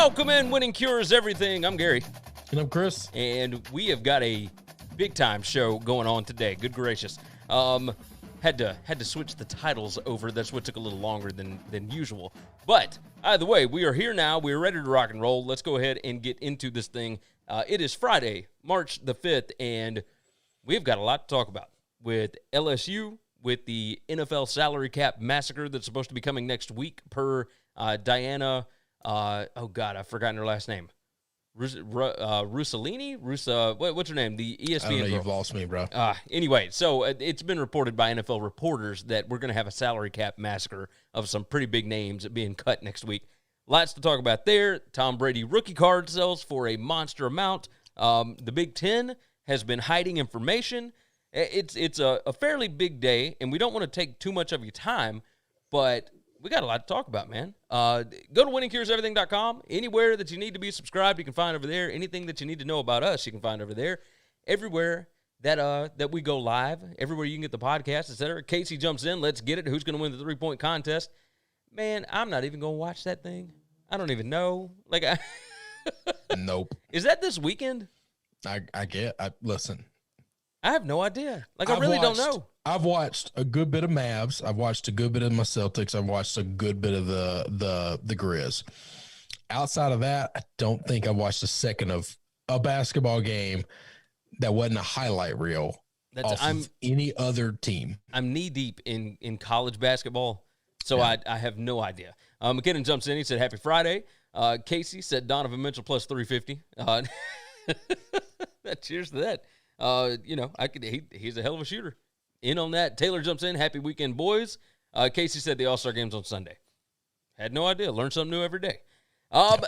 Welcome in, Winning Cures Everything. I'm Gary. And I'm Chris. And we have got a big-time show going on today. Good gracious. Had to switch the titles over. That's what took a little longer than usual. But either way, we are here now. We are ready to rock and roll. Let's go ahead and get into this thing. It is Friday, March the 5th, and we've got a lot to talk about with LSU, with the NFL salary cap massacre that's supposed to be coming next week per Diana. I've forgotten her last name. Russolini? What's her name? The ESPN I don't know, girl. you've lost me, bro. Anyway, so it's been reported by NFL reporters that we're going to have a salary cap massacre of some pretty big names being cut next week. Lots to talk about there. Tom Brady rookie card sells for a monster amount. The Big Ten has been hiding information. It's a fairly big day, and we don't want to take too much of your time, but we got a lot to talk about, man. Go to winningcureseverything.com. Anywhere that you need to be subscribed, you can find over there. Anything that you need to know about us, you can find over there. Everywhere that we go live, everywhere you can get the podcast, etc. Casey jumps in. Let's get it. Who's going to win the 3-point contest? Man, I'm not even going to watch that thing. I don't even know. Nope. Is that this weekend? Listen. I have no idea. I really don't know. I've watched a good bit of Mavs. I've watched a good bit of my Celtics. I've watched a good bit of the Grizz. Outside of that, I don't think I watched a second of a basketball game that wasn't a highlight reel of any other team. I'm knee-deep in college basketball, so yeah. I have no idea. McKinnon jumps in. He said, happy Friday. Casey said Donovan Mitchell plus 350. Cheers to that. He's a hell of a shooter. In on that. Taylor jumps in. Happy weekend, boys. Casey said the All-Star game's on Sunday. Had no idea. Learn something new every day. By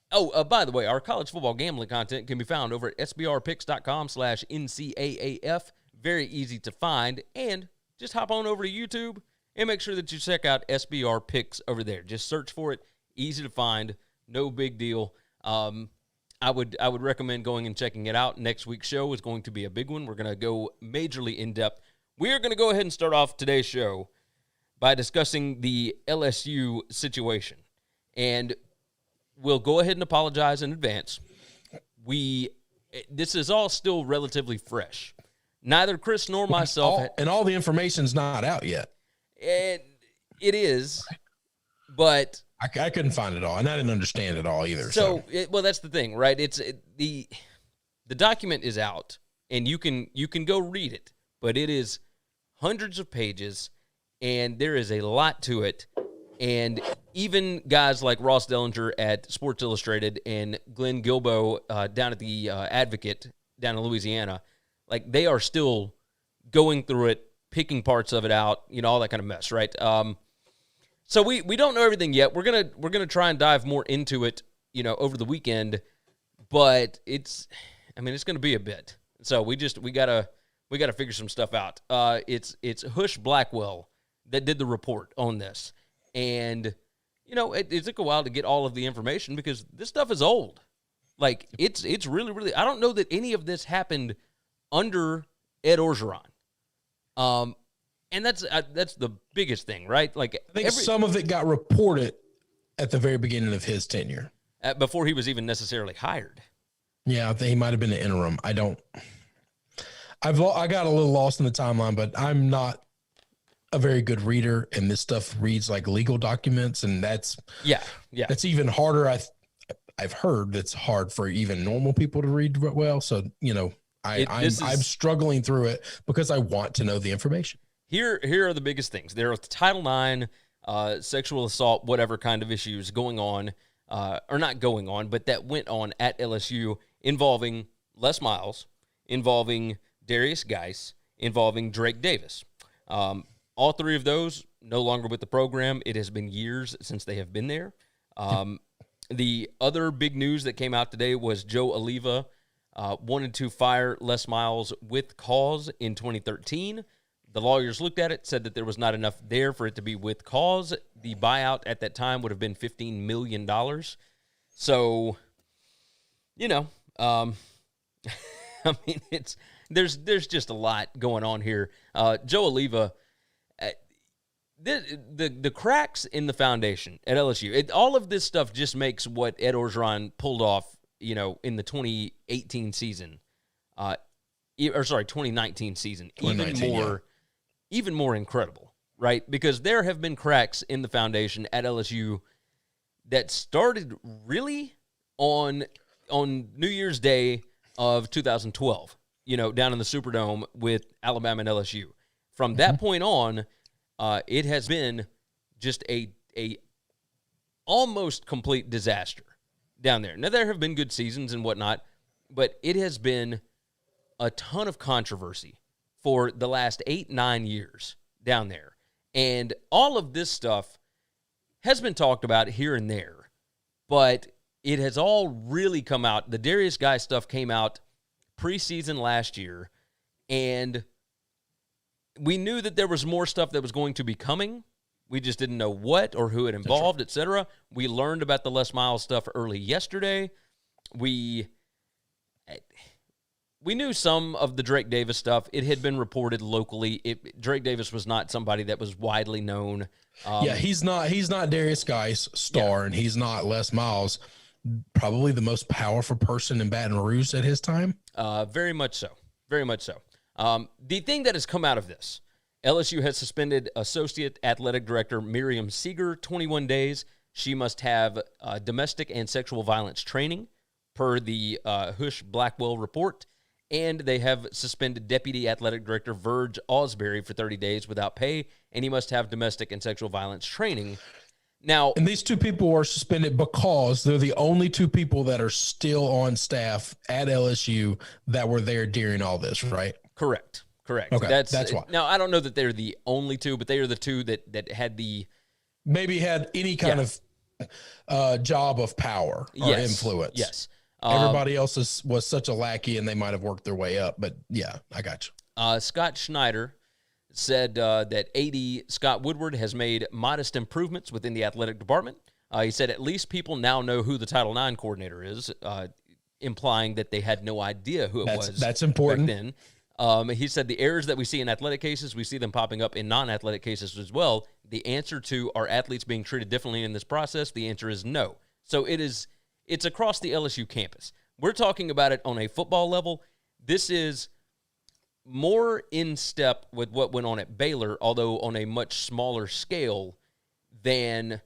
the way, our college football gambling content can be found over at sbrpicks.com/NCAAF. Very easy to find. And just hop on over to YouTube and make sure that you check out SBR Picks over there. Just search for it. Easy to find. No big deal. I would recommend going and checking it out. Next week's show is going to be a big one. We're going to go majorly in-depth. We are going to go ahead and start off today's show by discussing the LSU situation. And we'll go ahead and apologize in advance. This is all still relatively fresh. Neither Chris nor myself... all the information's not out yet. It is, but... I couldn't find it all, and I didn't understand it all either. Well, that's the thing, right? The document is out, and you can go read it, but it is hundreds of pages, and there is a lot to it. And even guys like Ross Dellinger at Sports Illustrated and Glenn Gilbo down at the Advocate down in Louisiana, they are still going through it, picking parts of it out, all that kind of mess, right? So we don't know everything yet. We're gonna try and dive more into it, over the weekend. But it's gonna be a bit. So we gotta figure some stuff out. It's Hush Blackwell that did the report on this, and it took a while to get all of the information because this stuff is old. It's really, really. I don't know that any of this happened under Ed Orgeron. And that's the biggest thing, right? I think some of it got reported at the very beginning of his tenure. Before he was even necessarily hired. Yeah, I think he might have been the interim. I got a little lost in the timeline, but I'm not a very good reader, and this stuff reads like legal documents, and that's that's even harder. I've heard that's hard for even normal people to read well. So, I'm struggling through it because I want to know the information. Here are the biggest things. There are Title IX, sexual assault, whatever kind of issues going on, or not going on, but that went on at LSU involving Les Miles, involving Derrius Guice, involving Drake Davis. All three of those no longer with the program. It has been years since they have been there. The other big news that came out today was Joe Alleva wanted to fire Les Miles with cause in 2013. The lawyers looked at it, said that there was not enough there for it to be with cause. The buyout at that time would have been $15 million. So, there's just a lot going on here. Joe Alleva, the cracks in the foundation at LSU, all of this stuff just makes what Ed Orgeron pulled off, in the 2018 season, 2019 season, even more incredible, right? Because there have been cracks in the foundation at LSU that started really on New Year's Day of 2012, down in the Superdome with Alabama and LSU. From that point on, it has been just a almost complete disaster down there. Now, there have been good seasons and whatnot, but it has been a ton of controversy for the last 8-9 years down there. And all of this stuff has been talked about here and there, but it has all really come out. The Derrius Guice stuff came out preseason last year, and we knew that there was more stuff that was going to be coming. We just didn't know what or who it involved, etc. We learned about the Les Miles stuff early yesterday. We knew some of the Drake Davis stuff. It had been reported locally. Drake Davis was not somebody that was widely known. He's not Derrius Guice, star, and he's not Les Miles, probably the most powerful person in Baton Rouge at his time. Very much so. Very much so. The thing that has come out of this, LSU has suspended Associate Athletic Director Miriam Seeger 21 days. She must have domestic and sexual violence training per the Hush Blackwell report. And they have suspended Deputy Athletic Director Verge Osbury for 30 days without pay, and he must have domestic and sexual violence training. Now, and these two people are suspended because they're the only two people that are still on staff at LSU that were there during all this, right? Correct. Okay, that's why. Now, I don't know that they're the only two, but they are the two that had the... Maybe had any kind of job of power or influence. Yes. Everybody else was such a lackey, and they might have worked their way up. But, yeah, I got you. Scott Schneider said that AD Scott Woodward has made modest improvements within the athletic department. He said at least people now know who the Title IX coordinator is, implying that they had no idea who it was. That's important. Back then. He said the errors that we see in athletic cases, we see them popping up in non-athletic cases as well. The answer to are athletes being treated differently in this process, the answer is no. So it's across the LSU campus. We're talking about it on a football level. This is more in step with what went on at Baylor, although on a much smaller scale than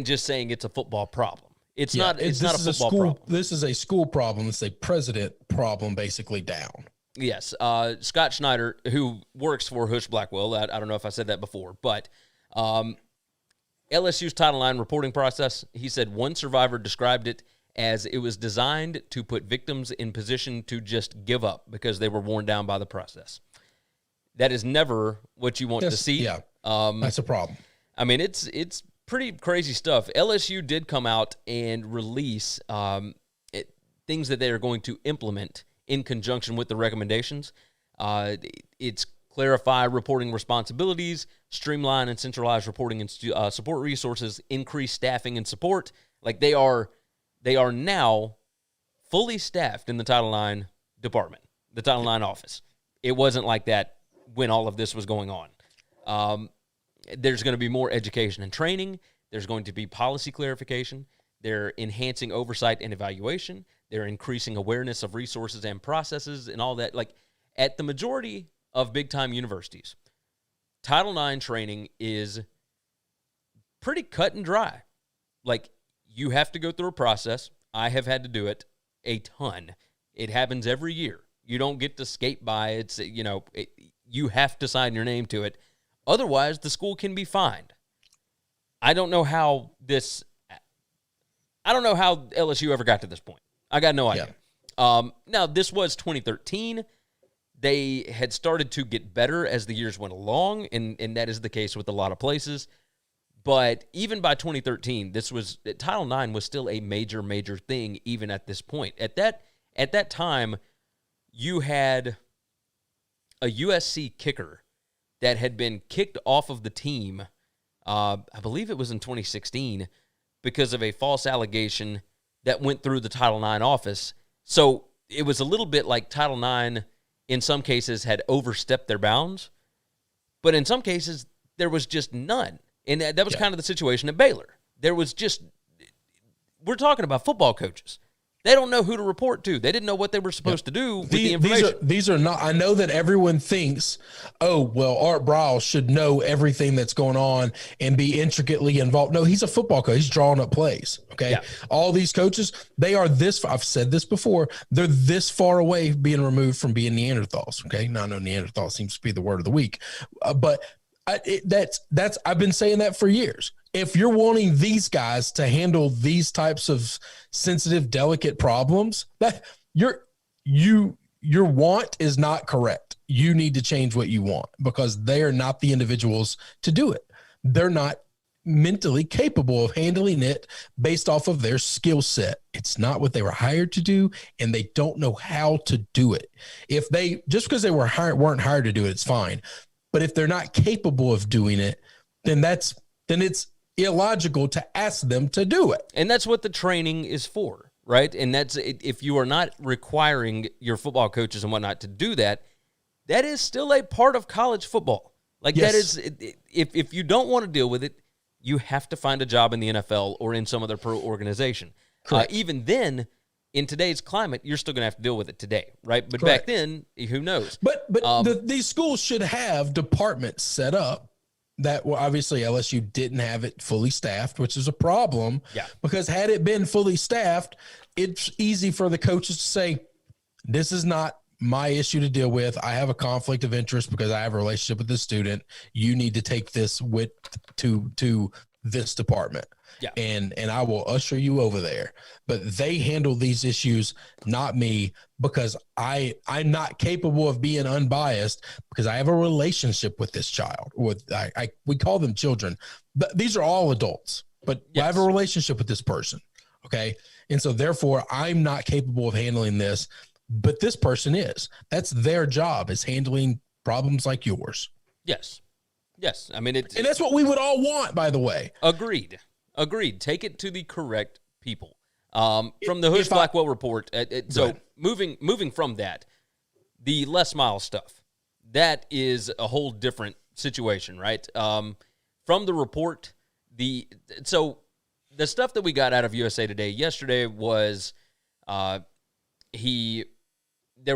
just saying it's a football problem. It's not a football problem. This is a school problem. It's a president problem, basically down. Yes. Scott Schneider, who works for Hush Blackwell, I don't know if I said that before, but LSU's Title IX reporting process, he said one survivor described it as it was designed to put victims in position to just give up because they were worn down by the process. That is never what you want to see. Yeah, that's a problem. I mean, it's pretty crazy stuff. LSU did come out and release things that they are going to implement in conjunction with the recommendations. It's clarify reporting responsibilities, streamline and centralize reporting and support resources, increase staffing and support. Like they are now fully staffed in the Title IX department, the Title IX office. It wasn't like that when all of this was going on. There's going to be more education and training. There's going to be policy clarification. They're enhancing oversight and evaluation. They're increasing awareness of resources and processes and all that. Like at the majority of big-time universities, Title IX training is pretty cut and dry. Like, you have to go through a process. I have had to do it a ton. It happens every year. You don't get to skate by. It's, you have to sign your name to it. Otherwise, the school can be fined. I don't know how LSU ever got to this point. I got no idea. Yeah. Now, this was 2013. They had started to get better as the years went along, and that is the case with a lot of places. But even by 2013, Title IX was still a major, major thing even at this point. At that time, you had a USC kicker that had been kicked off of the team, I believe it was in 2016, because of a false allegation that went through the Title IX office. So it was a little bit like Title IX, in some cases, had overstepped their bounds. But in some cases, there was just none. And that was kind of the situation at Baylor. There was just, we're talking about football coaches. They don't know who to report to. They didn't know what they were supposed to do with the information. These are not, I know that everyone thinks, oh, well, Art Briles should know everything that's going on and be intricately involved. No, he's a football coach. He's drawing up plays. Okay. Yeah. All these coaches, they are this, I've said this before, they're this far away being removed from being Neanderthals. Okay. Now I know Neanderthal seems to be the word of the week, but I've been saying that for years. If you're wanting these guys to handle these types of sensitive, delicate problems, that your want is not correct. You need to change what you want because they are not the individuals to do it. They're not mentally capable of handling it based off of their skill set. It's not what they were hired to do, and they don't know how to do it. If they, just because they weren't hired to do it, it's fine. But if they're not capable of doing it, then it's illogical to ask them to do it. And that's what the training is for, right? And that's, if you are not requiring your football coaches and whatnot to do that, that is still a part of college football. Like that is, if you don't want to deal with it, you have to find a job in the NFL or in some other pro organization. Even then, in today's climate, you're still going to have to deal with it today, right? But back then, who knows? But these schools should have departments set up that, well, obviously LSU didn't have it fully staffed, which is a problem. Yeah. Because had it been fully staffed, it's easy for the coaches to say, this is not my issue to deal with. I have a conflict of interest because I have a relationship with this student. You need to take this to this department. Yeah. And I will usher you over there. But they handle these issues, not me, because I'm not capable of being unbiased because I have a relationship with this child. We call them children, but these are all adults, but I have a relationship with this person. Okay. And so therefore I'm not capable of handling this, but this person is. That's their job, is handling problems like yours. Yes. Yes. I mean, and that's what we would all want, by the way. Agreed. Take it to the correct people. From the Hoosh Blackwell report. So moving from that, the Les Miles stuff, that is a whole different situation, right? From the report, so the stuff that we got out of USA Today yesterday was there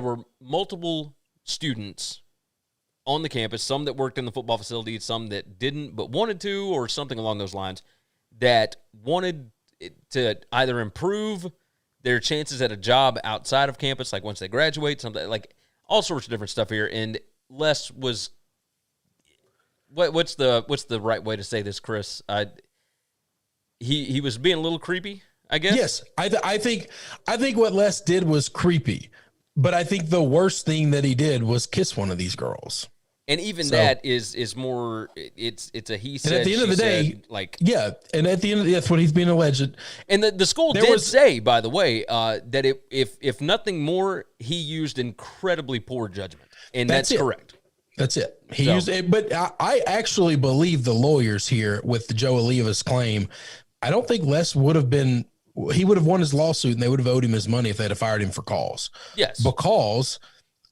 were multiple students on the campus, some that worked in the football facility, some that didn't but wanted to, or something along those lines, that wanted to either improve their chances at a job outside of campus, like once they graduate, something like all sorts of different stuff here. And Les was, what's the right way to say this, Chris? He was being a little creepy, I guess. Yes, I think what Les did was creepy, but I think the worst thing that he did was kiss one of these girls. And even that is more, it's a he said, and at the end of the day, like, yeah, and at the end of that's what he's being alleged. And the school did say, by the way, that if nothing more, he used incredibly poor judgment, and that's correct. That's it. He used it, but I actually believe the lawyers here with Joe Alleva's claim. I don't think Les would have been. He would have won his lawsuit, and they would have owed him his money if they'd have fired him for cause. Yes, because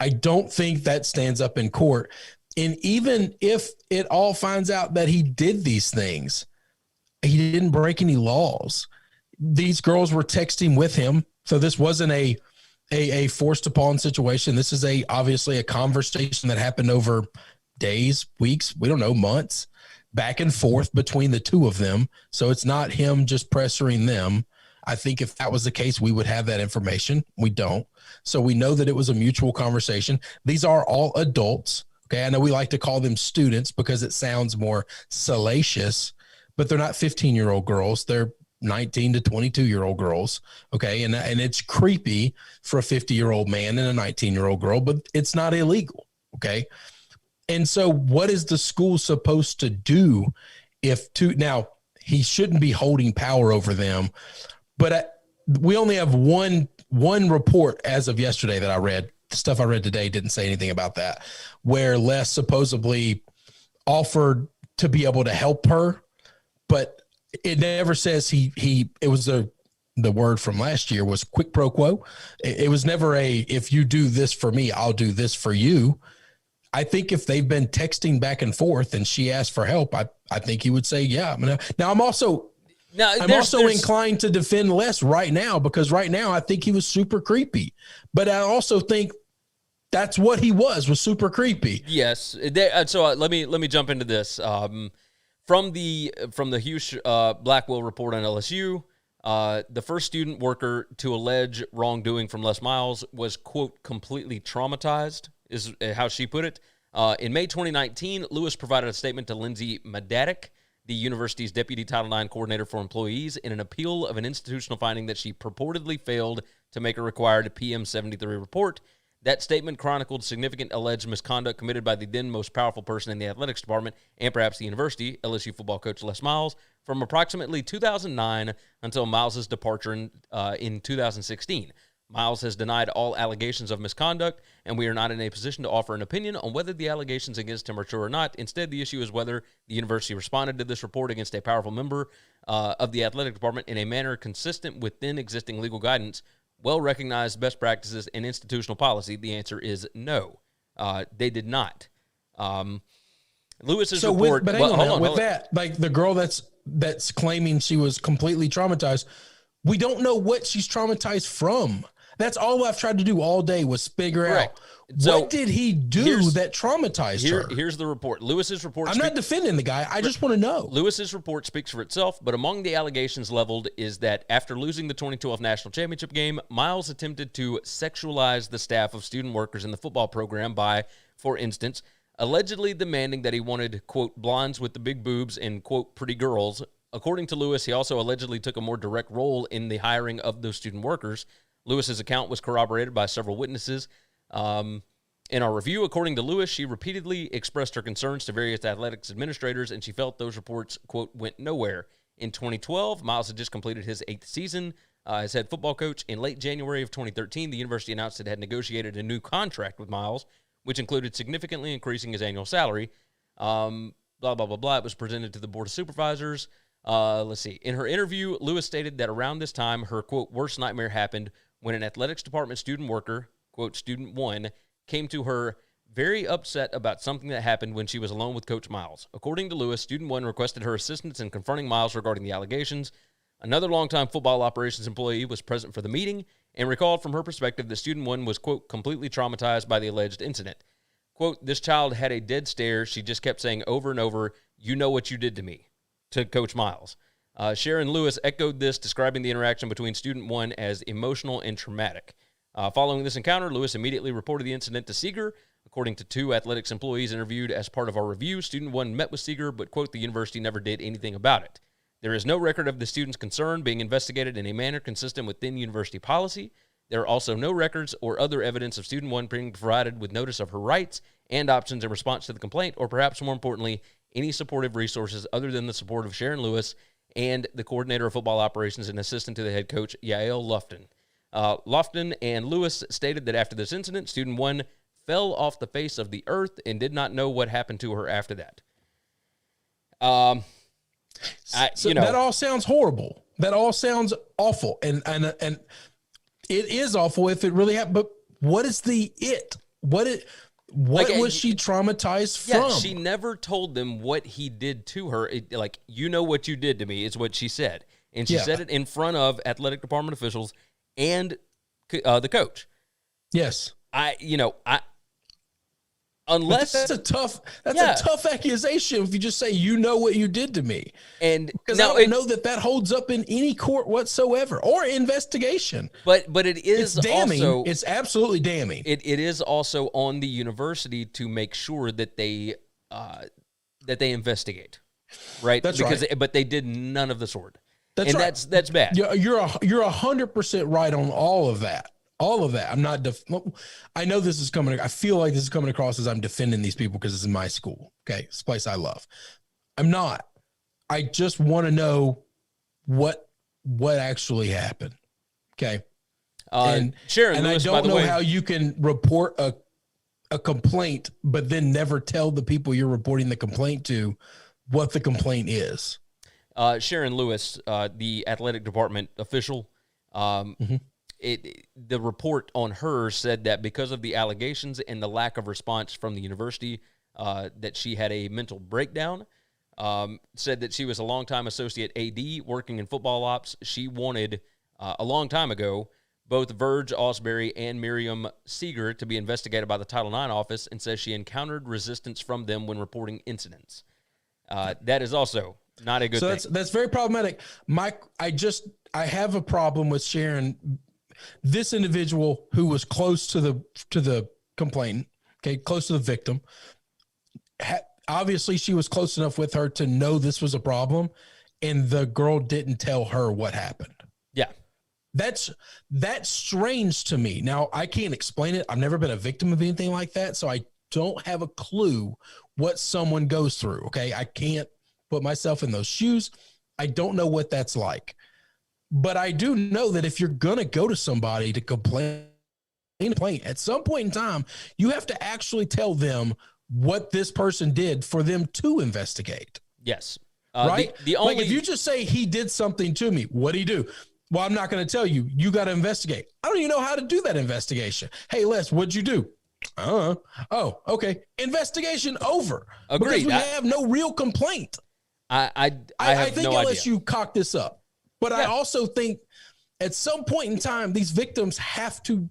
I don't think that stands up in court. And even if it all finds out that he did these things, he didn't break any laws. These girls were texting with him. So this wasn't a forced upon situation. This is obviously a conversation that happened over days, weeks, we don't know, months, back and forth between the two of them. So it's not him just pressuring them. I think if that was the case, we would have that information. We don't. So we know that it was a mutual conversation. These are all adults. Okay, I know we like to call them students because it sounds more salacious, but they're not 15-year-old girls. They're 19 to 22-year-old girls. Okay, and it's creepy for a 50-year-old man and a 19-year-old girl, but it's not illegal. Okay, and so what is the school supposed to do now he shouldn't be holding power over them, but we only have one report as of yesterday that I read. The stuff I read today didn't say anything about that, where Les supposedly offered to be able to help her, but it never says it was the word from last year was quid pro quo. It was never if you do this for me, I'll do this for you. I think if they've been texting back and forth and she asked for help, I think he would say, yeah. Now I'm also inclined to defend Les right now, because right now I think he was super creepy, but I also think that's what he was super creepy. Yes. So let me jump into this. From the Hughes Blackwell report on LSU, the first student worker to allege wrongdoing from Les Miles was, quote, completely traumatized, is how she put it. In May 2019, Lewis provided a statement to Lindsay Madatic, the university's deputy Title IX coordinator for employees, in an appeal of an institutional finding that she purportedly failed to make a required PM 73 report. That statement chronicled significant alleged misconduct committed by the then most powerful person in the athletics department and perhaps the university, LSU football coach Les Miles, from approximately 2009 until Miles' departure in 2016. Miles has denied all allegations of misconduct, and we are not in a position to offer an opinion on whether the allegations against him are true or not. Instead, the issue is whether the university responded to this report against a powerful member of the athletic department in a manner consistent with then existing legal guidance, well-recognized best practices, and institutional policy. The answer is no. They did not. Lewis's report... But hang on, with that, like the girl that's claiming she was completely traumatized, we don't know what she's traumatized from. That's all I've tried to do all day was figure out what did he do that traumatized her. Here's the report. Lewis's report. I'm not defending the guy. I just want to know. Lewis's report speaks for itself, but among the allegations leveled is that after losing the 2012 national championship game, Miles attempted to sexualize the staff of student workers in the football program by, for instance, allegedly demanding that he wanted, quote, blondes with the big boobs and, quote, pretty girls. According to Lewis, he also allegedly took a more direct role in the hiring of those student workers. Lewis's account was corroborated by several witnesses. In our review, according to Lewis, she repeatedly expressed her concerns to various athletics administrators, and she felt those reports, quote, went nowhere. In 2012, Miles had just completed his 8th season as head football coach. In late January of 2013, the university announced it had negotiated a new contract with Miles, which included significantly increasing his annual salary. Blah, blah, blah, blah. It was presented to the board of supervisors. Let's see. In her interview, Lewis stated that around this time, her, quote, worst nightmare happened when an athletics department student worker, quote, student one, came to her very upset about something that happened when she was alone with Coach Miles. According to Lewis, student one requested her assistance in confronting Miles regarding the allegations. Another longtime football operations employee was present for the meeting and recalled from her perspective that student one was, quote, completely traumatized by the alleged incident. Quote, this child had a dead stare. She just kept saying over and over, you know what you did to me, to Coach Miles. Sharon Lewis echoed this, describing the interaction between student one as emotional and traumatic. Following this encounter, Lewis immediately reported the incident to Seeger. According to 2 athletics employees interviewed as part of our review, student one met with Seeger, but, quote, the university never did anything about it. There is no record of the student's concern being investigated in a manner consistent with then university policy. There are also no records or other evidence of student one being provided with notice of her rights and options in response to the complaint, or perhaps more importantly, any supportive resources other than the support of Sharon Lewis and the coordinator of football operations and assistant to the head coach, Yael Lofton. Lofton and Lewis stated that after this incident, student one fell off the face of the earth and did not know what happened to her after that. That all sounds horrible. That all sounds awful. And it is awful if it really happened. But what is the it? What was she traumatized from? She never told them what he did to her. You know what you did to me is what she said. And she said it in front of athletic department officials and the coach. Yes. Unless that's a tough accusation if you just say, you know what you did to me. And because I don't know that holds up in any court whatsoever or investigation. But it is damning. Also, it's absolutely damning. It is also on the university to make sure that they investigate. Right? That's right. But they did none of the sort. That's bad. You're 100% right on all of that. All of that. I'm not. I know this is coming. I feel like this is coming across as I'm defending these people because this is my school. Okay, it's a place I love. I'm not. I just want to know what actually happened. Okay, Sharon Lewis, I don't know how you can report a complaint, but then never tell the people you're reporting the complaint to what the complaint is. Sharon Lewis, the athletic department official. the report on her said that because of the allegations and the lack of response from the university, that she had a mental breakdown. Said that she was a longtime associate AD working in football ops. She wanted, a long time ago, both Verge Ausberry and Miriam Seeger to be investigated by the Title IX office, and says she encountered resistance from them when reporting incidents. That is also not a good thing. So that's very problematic. I have a problem with sharing this individual who was close to the complainant, okay, close to the victim. Obviously, she was close enough with her to know this was a problem, and the girl didn't tell her what happened. Yeah. That's strange to me. Now, I can't explain it. I've never been a victim of anything like that, so I don't have a clue what someone goes through, okay? I can't put myself in those shoes. I don't know what that's like. But I do know that if you're going to go to somebody to complain, at some point in time, you have to actually tell them what this person did for them to investigate. Yes. Right? Like if you just say he did something to me, what do you do? Well, I'm not going to tell you. You got to investigate. I don't even know how to do that investigation. Hey, Les, what'd you do? Oh, okay. Investigation over. Agreed. Because we have no real complaint. I think no LSU idea. cocked this up. But yeah. I also think at some point in time, these victims have to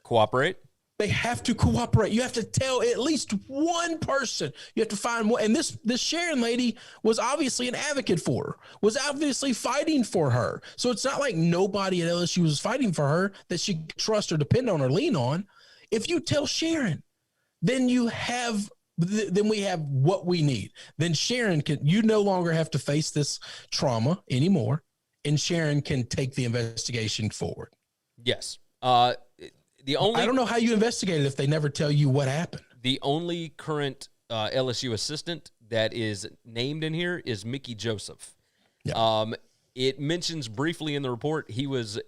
cooperate. They have to cooperate. You have to tell at least one person. You have to find one. And this Sharon lady was obviously an advocate for her, was obviously fighting for her. So it's not like nobody at LSU was fighting for her that she could trust or depend on or lean on. If you tell Sharon, then we have what we need. Then Sharon you no longer have to face this trauma anymore, and Sharon can take the investigation forward. Yes. I don't know how you investigate it if they never tell you what happened. The only current LSU assistant that is named in here is Mickey Joseph. Yeah. It mentions briefly in the report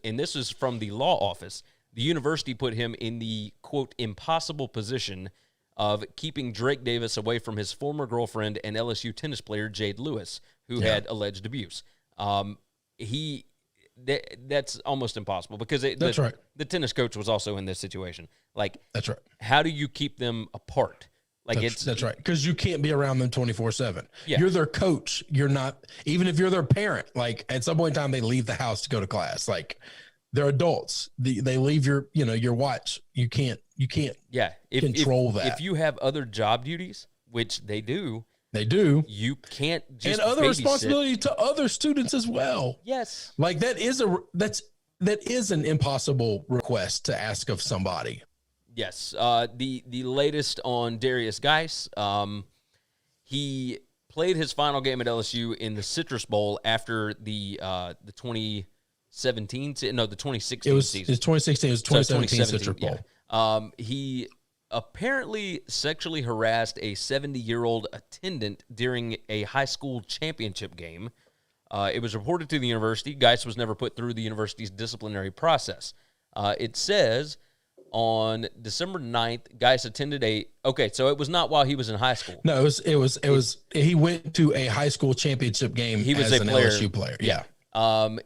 and this is from the law office, the university put him in the, quote, impossible position of keeping Drake Davis away from his former girlfriend and LSU tennis player Jade Lewis, who had alleged abuse. That's almost impossible because the tennis coach was also in this situation. Like, that's right. How do you keep them apart? Like that's right. Because you can't be around them 24/7. Yeah. You're their coach. You're not, even if you're their parent, like at some point in time, they leave the house to go to class. Like they're adults. They leave your watch. You can't control that. If you have other job duties, which they do, you can't just and other babysit. Responsibility to other students as well. Yes. Like that is an impossible request to ask of somebody. Yes. The latest on Derrius Guice, he played his final game at LSU in the Citrus Bowl after the 2016 season. It was 2016. It was 2017 Citrus Bowl. Yeah. He apparently sexually harassed a 70-year-old attendant during a high school championship game. It was reported to the university. Guice was never put through the university's disciplinary process. It says on December 9th, Guice attended so it was not while he was in high school. No, he went to a high school championship game. He was as an LSU player. Yeah.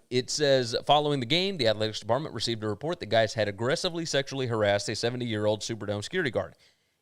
It says, following the game, the athletics department received a report that Guice had aggressively sexually harassed a 70-year-old Superdome security guard.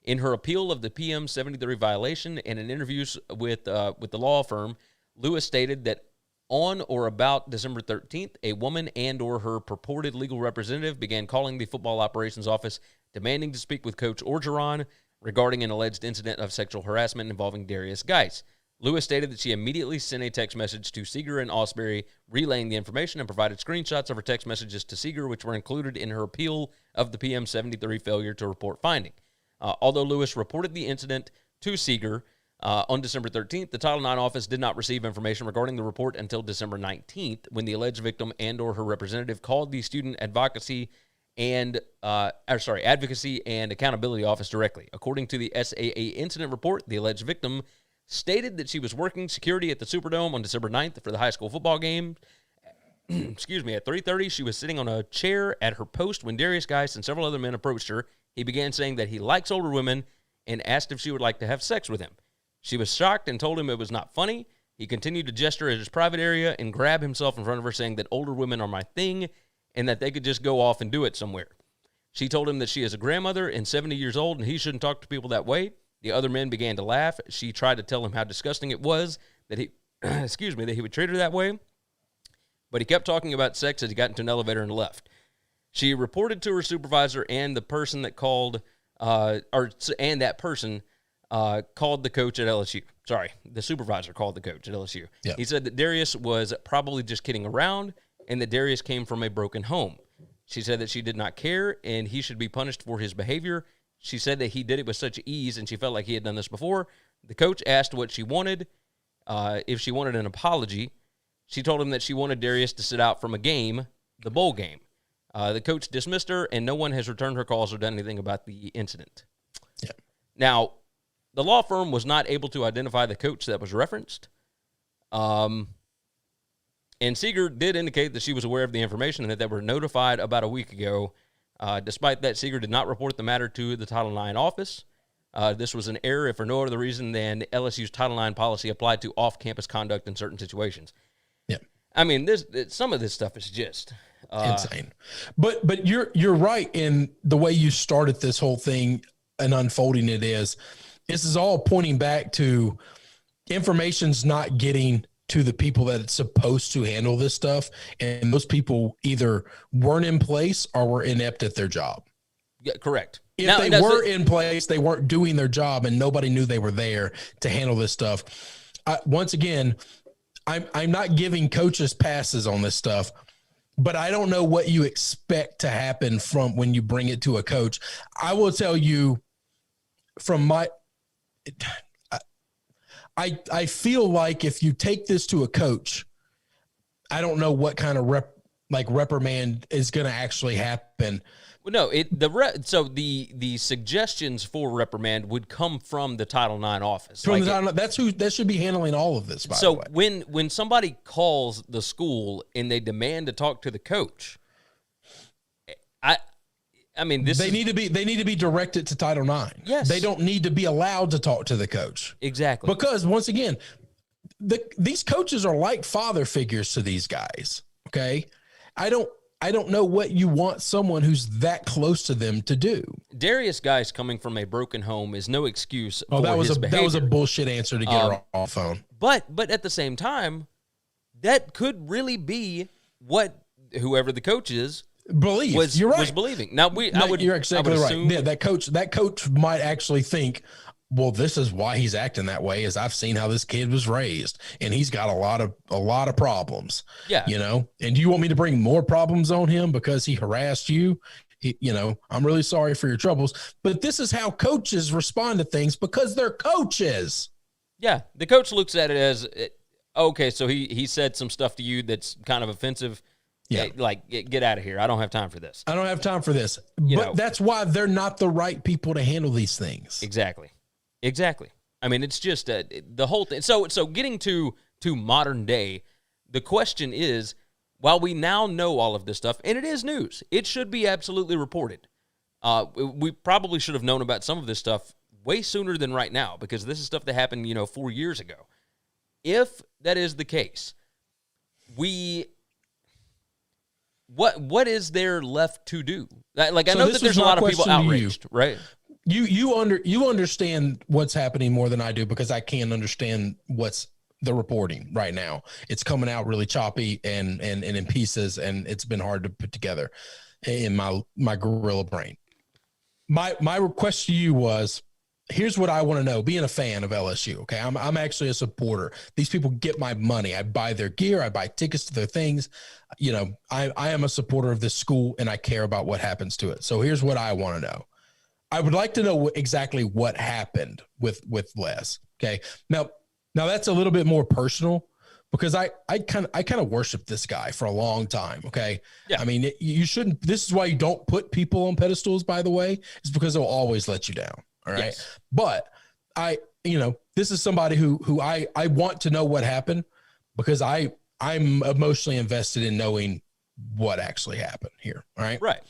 In her appeal of the PM 73 violation and in interviews with the law firm, Lewis stated that on or about December 13th, a woman and or her purported legal representative began calling the football operations office demanding to speak with Coach Orgeron regarding an alleged incident of sexual harassment involving Derrius Guice. Lewis stated that she immediately sent a text message to Seeger and Ausberry relaying the information and provided screenshots of her text messages to Seeger, which were included in her appeal of the PM 73 failure to report finding. Although Lewis reported the incident to Seeger on December 13th, the Title IX office did not receive information regarding the report until December 19th, when the alleged victim and or her representative called the Student Advocacy and Accountability Office directly. According to the SAA incident report, the alleged victim stated that she was working security at the Superdome on December 9th for the high school football game. Excuse me, at 3:30, she was sitting on a chair at her post when Derrius Guice and several other men approached her. He began saying that he likes older women and asked if she would like to have sex with him. She was shocked and told him it was not funny. He continued to gesture at his private area and grab himself in front of her, saying that older women are my thing and that they could just go off and do it somewhere. She told him that she is a grandmother and 70 years old, and he shouldn't talk to people that way. The other men began to laugh. She tried to tell him how disgusting it was that he, that he would treat her that way. But he kept talking about sex as he got into an elevator and left. She reported to her supervisor, and the person that called, called the coach at LSU. Sorry, the supervisor called the coach at LSU. Yeah. He said that Derrius was probably just kidding around, and that Derrius came from a broken home. She said that she did not care, and he should be punished for his behavior. She said that he did it with such ease, and she felt like he had done this before. The coach asked what she wanted, if she wanted an apology. She told him that she wanted Derrius to sit out from a game, the bowl game. The coach dismissed her, and no one has returned her calls or done anything about the incident. Yeah. Now, the law firm was not able to identify the coach that was referenced. And Seeger did indicate that she was aware of the information and that they were notified about a week ago. Despite that, Seeger did not report the matter to the Title IX office. This was an error, if for no other reason than LSU's Title IX policy applied to off-campus conduct in certain situations. Yeah, I mean, some of this stuff is just insane. But you're right in the way you started this whole thing and unfolding it is. This is all pointing back to information's not getting to the people that it's supposed to handle this stuff. And those people either weren't in place or were inept at their job. Yeah, correct. If they were in place, they weren't doing their job and nobody knew they were there to handle this stuff. Once again, I'm not giving coaches passes on this stuff, but I don't know what you expect to happen from when you bring it to a coach. I will tell you from I feel like if you take this to a coach, I don't know what kind of reprimand is going to actually happen. Well, no, so the suggestions for reprimand would come from the Title IX office. From the Title IX, that should be handling all of this. By the way. So when somebody calls the school and they demand to talk to the coach, I mean, they need to be directed to Title IX. Yes. They don't need to be allowed to talk to the coach. Exactly. Because once again, these coaches are like father figures to these guys. Okay. I don't know what you want someone who's that close to them to do. Derrius Guice coming from a broken home is no excuse for that was his behavior. That was a bullshit answer to get her off the phone. But at the same time, that could really be what whoever the coach is was believing. Now you're exactly right. Yeah, that coach might actually think, well, this is why he's acting that way, is I've seen how this kid was raised and he's got a lot of problems. Yeah. And do you want me to bring more problems on him because he harassed you? I'm really sorry for your troubles, but this is how coaches respond to things because they're coaches. Yeah. The coach looks at it as, okay, so he said some stuff to you that's kind of offensive. Yeah, get out of here. I don't have time for this. But that's why they're not the right people to handle these things. Exactly. I mean, it's just the whole thing. So getting to modern day, the question is, while we now know all of this stuff, and it is news, it should be absolutely reported. We probably should have known about some of this stuff way sooner than right now because this is stuff that happened, 4 years ago. If that is the case, What is there left to do? I know that there's a lot of people outraged, right? You understand what's happening more than I do because I can't understand what's the reporting right now. It's coming out really choppy and in pieces, and it's been hard to put together in my gorilla brain. My request to you was, here's what I want to know, being a fan of LSU, okay? I'm actually a supporter. These people get my money. I buy their gear. I buy tickets to their things. I am a supporter of this school, and I care about what happens to it. So here's what I want to know. I would like to know exactly what happened with Les, okay? Now that's a little bit more personal because I kind of worshiped this guy for a long time, okay? Yeah. I mean, you shouldn't – this is why you don't put people on pedestals, by the way, is because they'll always let you down. All right. Yes. But this is somebody who I want to know what happened because I'm emotionally invested in knowing what actually happened here. All right. Right.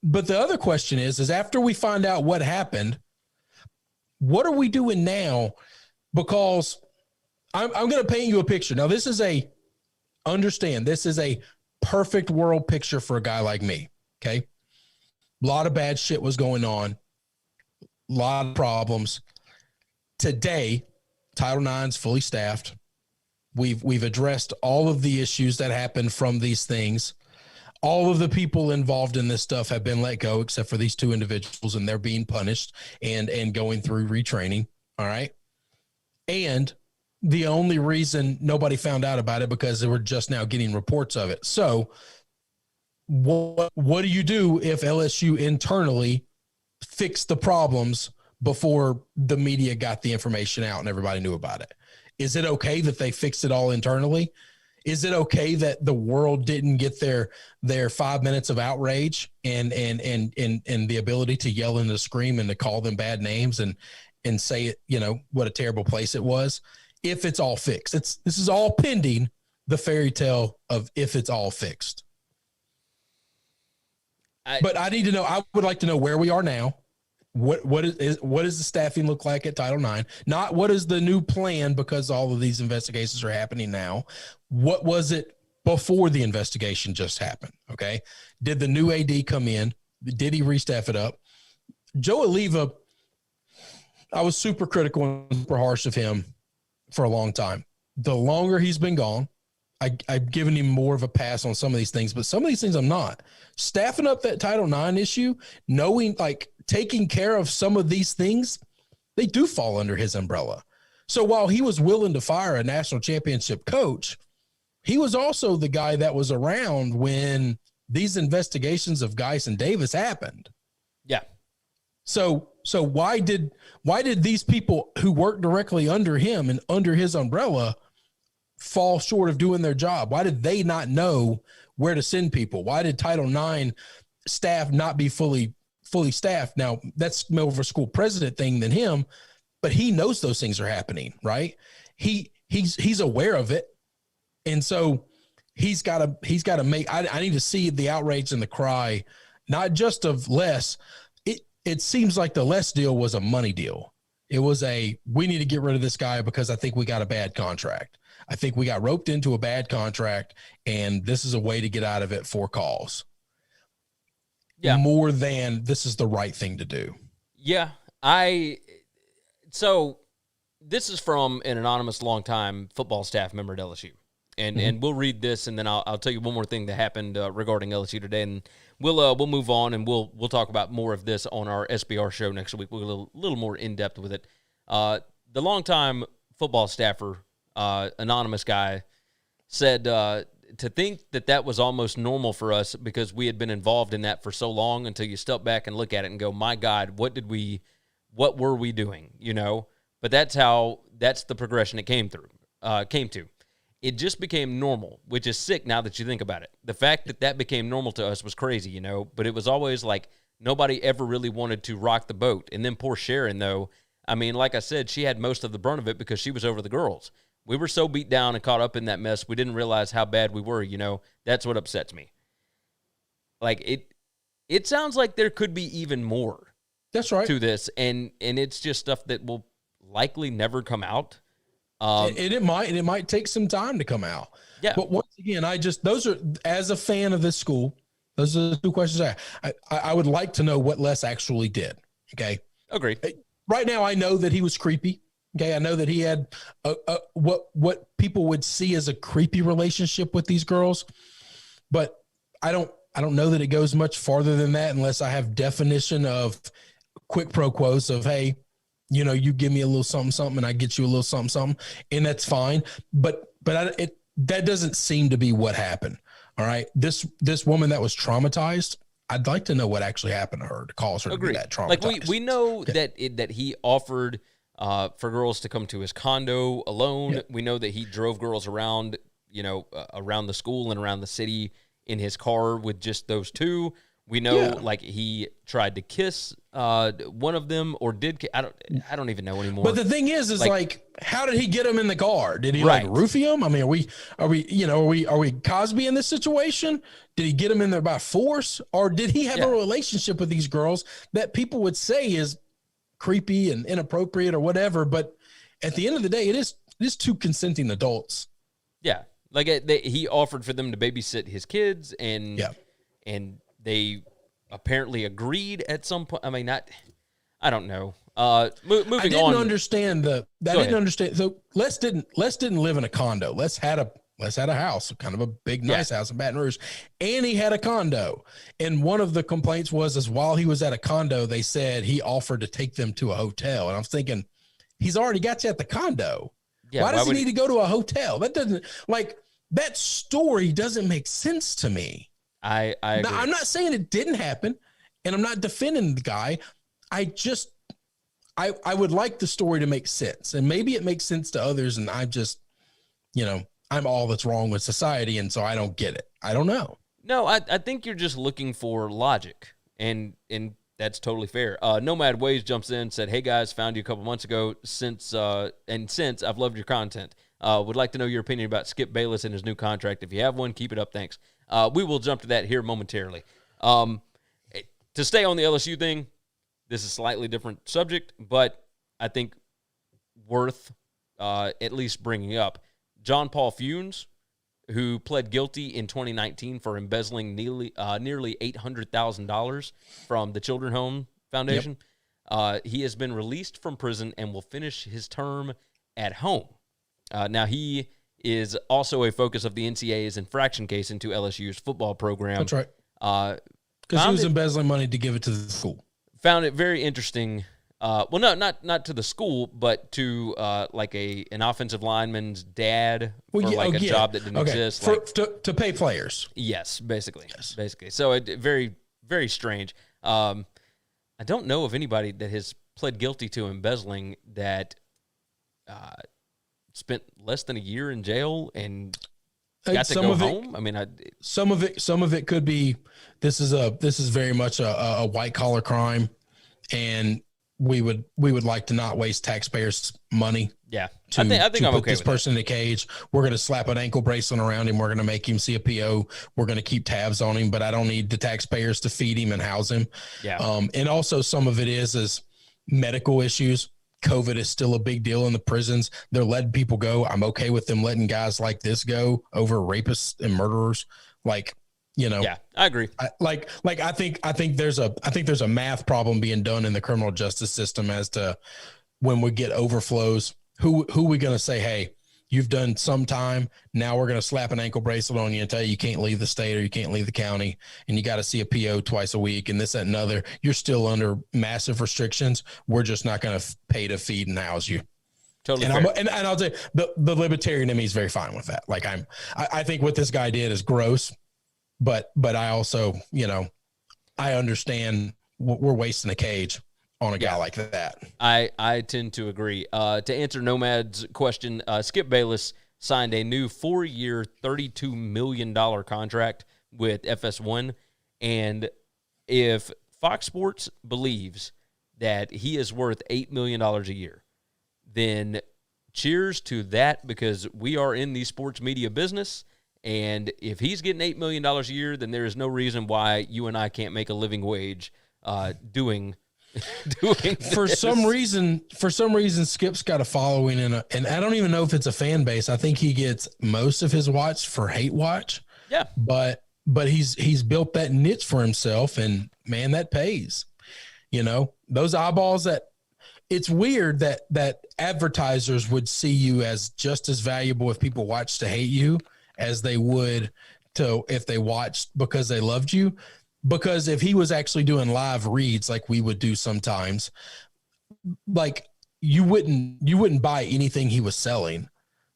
But the other question is after we find out what happened, what are we doing now? Because I'm going to paint you a picture. Now, this is a perfect world picture for a guy like me. Okay. A lot of bad shit was going on. A lot of problems. Today, Title IX fully staffed. We've addressed all of the issues that happened from these things. All of the people involved in this stuff have been let go, except for these two individuals, and they're being punished and going through retraining. All right. And the only reason nobody found out about it because they were just now getting reports of it. So what do you do if LSU internally fixed the problems before the media got the information out and everybody knew about it? Is it okay that they fixed it all internally? Is it okay that the world didn't get their 5 minutes of outrage and the ability to yell and to scream and to call them bad names and say it, you know, what a terrible place it was? If it's all fixed, this is all pending the fairy tale of if it's all fixed. But I need to know. I would like to know where we are now. What does the staffing look like at Title IX? Not what is the new plan because all of these investigations are happening now. What was it before the investigation just happened? Okay. Did the new AD come in? Did he restaff it up? Joe Alleva, I was super critical and super harsh of him for a long time. The longer he's been gone, I've given him more of a pass on some of these things, but some of these things I'm not. Staffing up that Title IX issue, knowing, like, taking care of some of these things, they do fall under his umbrella. So while he was willing to fire a national championship coach, he was also the guy that was around when these investigations of Guice and Davis happened. Yeah. So why did these people who worked directly under him and under his umbrella fall short of doing their job? Why did they not know where to send people? Why did Title IX staff not be fully staffed? Now, that's more of a school president thing than him, but he knows those things are happening, right? He's aware of it. And so he's got to make, I need to see the outrage and the cry, not just of Les. It seems like the Les deal was a money deal. It was we need to get rid of this guy because I think we got a bad contract. I think we got roped into a bad contract, and this is a way to get out of it for cause. Yeah. More than this is the right thing to do. Yeah. So this is from an anonymous longtime football staff member at LSU. And we'll read this, and then I'll tell you one more thing that happened regarding LSU today, and we'll move on, and we'll talk about more of this on our SBR show next week. We'll go a little more in depth with it. The longtime football staffer, anonymous guy, said to think that was almost normal for us because we had been involved in that for so long until you step back and look at it and go, my God, what were we doing? You know, but that's the progression it came to. It just became normal, which is sick now that you think about it. The fact that became normal to us was crazy, you know, but it was always like nobody ever really wanted to rock the boat. And then poor Sharon, though, I mean, like I said, she had most of the brunt of it because she was over the girls. We were so beat down and caught up in that mess, we didn't realize how bad we were, you know. That's what upsets me. Like, it sounds like there could be even more. That's right. To this, and it's just stuff that will likely never come out. It might take some time to come out. Yeah. But once again, those are, as a fan of this school, those are the two questions I would like to know what Les actually did. Okay. Agree. Right now, I know that he was creepy. Okay. I know that he had what people would see as a creepy relationship with these girls, but I don't know that it goes much farther than that unless I have definition of quid pro quos of, hey, you know, you give me a little something, something, and I get you a little something, something, and that's fine. But that doesn't seem to be what happened. All right. This woman that was traumatized, I'd like to know what actually happened to her to cause her to be that traumatized. Like we know that he offered for girls to come to his condo alone. Yeah. We know that he drove girls around, you know, around the school and around the city in his car with just those two. We know, like, he tried to kiss one of them, or did I don't even know anymore. But the thing is like, how did he get him in the car? Did he like roofie him? I mean, are we Cosby in this situation? Did he get him in there by force, or did he have a relationship with these girls that people would say is creepy and inappropriate or whatever? But at the end of the day, it is two consenting adults. Yeah. Like he offered for them to babysit his kids, and they apparently agreed at some point. I mean, I don't know. Moving on. I didn't understand. So Les didn't live in a condo. Les had a house, kind of a big, nice house in Baton Rouge, and he had a condo. And one of the complaints was while he was at a condo, they said he offered to take them to a hotel. And I'm thinking, he's already got you at the condo. Yeah, why does he need to go to a hotel? That doesn't that story doesn't make sense to me. I agree. Now, I'm not saying it didn't happen, and I'm not defending the guy. I would like the story to make sense, and maybe it makes sense to others. And I'm just, I'm all that's wrong with society, and so I don't get it. I don't know. No, I think you're just looking for logic, and that's totally fair. Nomad Ways jumps in and said, "Hey guys, found you a couple months ago. Since I've loved your content. Would like to know your opinion about Skip Bayless and his new contract. If you have one, keep it up. Thanks." We will jump to that here momentarily. To stay on the LSU thing, this is a slightly different subject, but I think worth at least bringing up. John Paul Funes, who pled guilty in 2019 for embezzling nearly $800,000 from the Children's Home Foundation. Yep. He has been released from prison and will finish his term at home. Now, he is also a focus of the NCAA's infraction case into LSU's football program. That's right. Because he was embezzling money to give it to the school. Found it very interesting. Well, no, not to the school, but to like an offensive lineman's dad for a job that didn't exist. To pay players. Yes, basically. So it very, very strange. I don't know of anybody that has pled guilty to embezzling that spent less than a year in jail and got to go home. I mean, some of it could be this is very much a white collar crime, and we would like to not waste taxpayers' money. Yeah, I think I'm put okay this with person that. in a cage. We're going to slap an ankle bracelet around him. We're going to make him see a PO. We're going to keep tabs on him, but I don't need the taxpayers to feed him and house him. Yeah. And also some of it is medical issues. COVID is still a big deal in the prisons. They're letting people go. I'm okay with them letting guys like this go over rapists and murderers. Yeah, I agree. I think there's a math problem being done in the criminal justice system as to when we get overflows, who we going to say, hey, you've done some time. Now we're going to slap an ankle bracelet on you and tell you can't leave the state or you can't leave the county and you got to see a PO twice a week and this, that, and another. You're still under massive restrictions. We're just not going to pay to feed and house you. Totally. And I'll say the libertarian in me is very fine with that. Like I think what this guy did is gross, but I also, I understand we're wasting a cage on a guy like that. I tend to agree. To answer Nomad's question, Skip Bayless signed a new 4-year, $32 million contract with FS1. And if Fox Sports believes that he is worth $8 million a year, then cheers to that, because we are in the sports media business. And if he's getting $8 million a year, then there is no reason why you and I can't make a living wage doing for some reason Skip's got a following and I don't even know if it's a fan base. I think he gets most of his watch for hate watch. Yeah. But he's built that niche for himself, and man, that pays. Those eyeballs, that it's weird that advertisers would see you as just as valuable if people watch to hate you as they would to if they watched because they loved you. Because if he was actually doing live reads like we would do sometimes, like you wouldn't buy anything he was selling,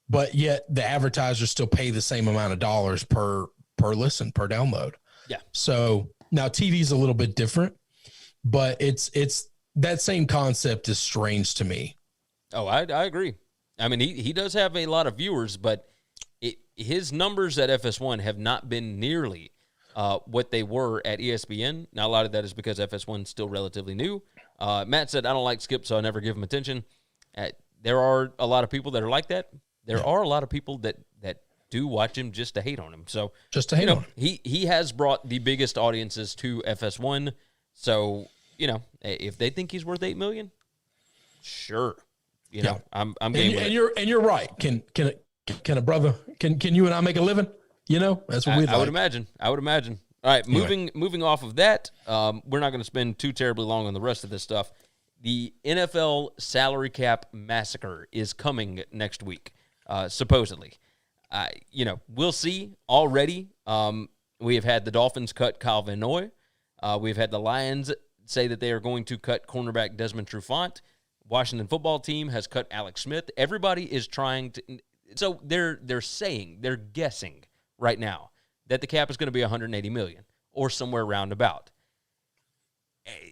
but yet the advertisers still pay the same amount of dollars per listen, per download. Yeah. So now TV is a little bit different, but it's that same concept is strange to me. Oh, I agree. I mean, he does have a lot of viewers, but his numbers at FS1 have not been nearly what they were at ESPN. Now, a lot of that is because FS1 is still relatively new. Matt said, I don't like Skip, so I never give him attention. There are a lot of people that are like that. There are a lot of people that do watch him just to hate on him. So just to hate on him. He has brought the biggest audiences to FS1. So, if they think he's worth $8 million, sure. I'm game with it. And you're right. Can can a brother, can you and I make a living? You know, that's what we'd like. I would imagine. All right, moving off of that, we're not going to spend too terribly long on the rest of this stuff. The NFL salary cap massacre is coming next week, supposedly. We'll see already. We have had the Dolphins cut Kyle Van Noy. We've had the Lions say that they are going to cut cornerback Desmond Trufant. Washington football team has cut Alex Smith. Everybody is trying to – so they're guessing right now that the cap is going to be $180 million or somewhere roundabout.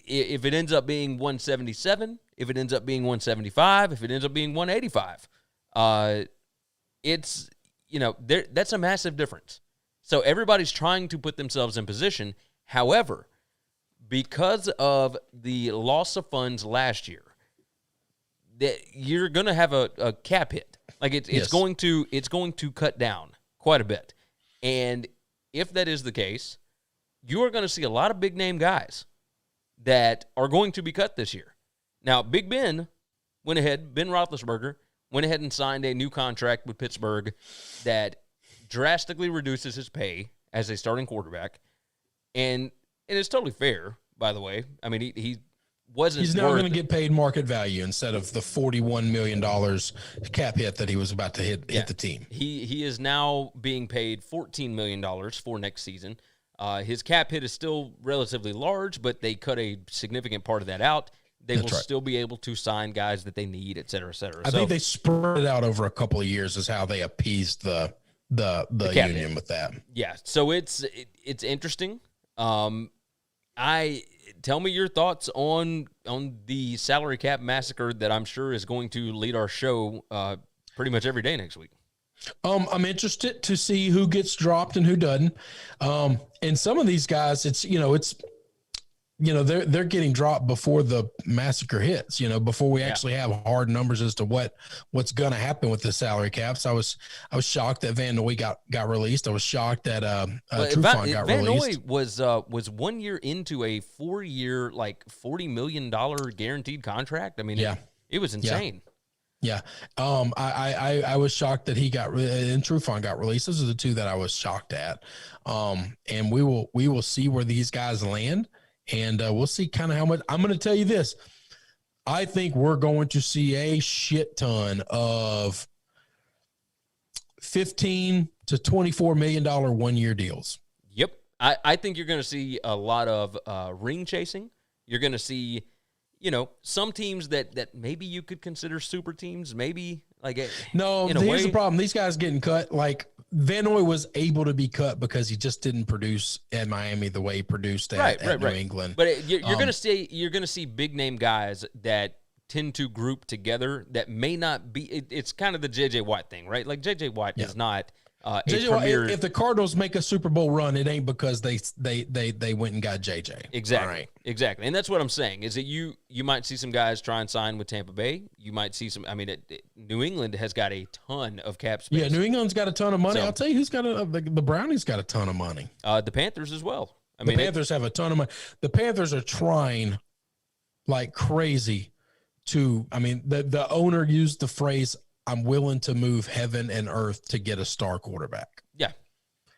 If it ends up being 177, if it ends up being 175, if it ends up being 185, it's that's a massive difference. So everybody's trying to put themselves in position. However, because of the loss of funds last year, that you're going to have a cap hit. Like it's going to cut down quite a bit. And if that is the case, you are going to see a lot of big name guys that are going to be cut this year. Now, Big Ben Ben Roethlisberger went ahead and signed a new contract with Pittsburgh that drastically reduces his pay as a starting quarterback. And it's totally fair, by the way. I mean, he wasn't. He's now going to get paid market value instead of the $41 million cap hit that he was about to hit the team. He is now being paid $14 million for next season. His cap hit is still relatively large, but they cut a significant part of that out. They will still be able to sign guys that they need, et cetera, et cetera. I think they spread it out over a couple of years is how they appeased the union with that. Yeah, so it's interesting. Tell me your thoughts on the salary cap massacre that I'm sure is going to lead our show pretty much every day next week. I'm interested to see who gets dropped and who doesn't. And some of these guys, they're getting dropped before the massacre hits, before we actually have hard numbers as to what's going to happen with the salary caps. I was shocked that Van Noy got released. I was shocked that Trufant got released. Van Noy was 1 year into a 4-year, like $40 million guaranteed contract. I mean, it was insane. Yeah. I was shocked that he got and Trufant got released. Those are the two that I was shocked at. And we will see where these guys land. And we'll see kind of how much. I'm going to tell you this. I think we're going to see a shit ton of $15 to $24 million 1-year deals. Yep. I think you're going to see a lot of ring chasing. You're going to see, some teams that maybe you could consider super teams, maybe like here's the problem. These guys getting cut. Like Van Noy was able to be cut because he just didn't produce at Miami the way he produced at New England. But you're going to see big name guys that tend to group together that may not be. It's kind of the J.J. Watt thing, right? Like J.J. Watt is not. If the Cardinals make a Super Bowl run, it ain't because they went and got JJ. Exactly, exactly, and that's what I'm saying. Is that you might see some guys try and sign with Tampa Bay. You might see some. I mean, New England has got a ton of cap space. Yeah, New England's got a ton of money. So, I'll tell you who's got the Brownies got a ton of money. The Panthers as well. The Panthers have a ton of money. The Panthers are trying like crazy to. I mean, the owner used the phrase, I'm willing to move heaven and earth to get a star quarterback. Yeah.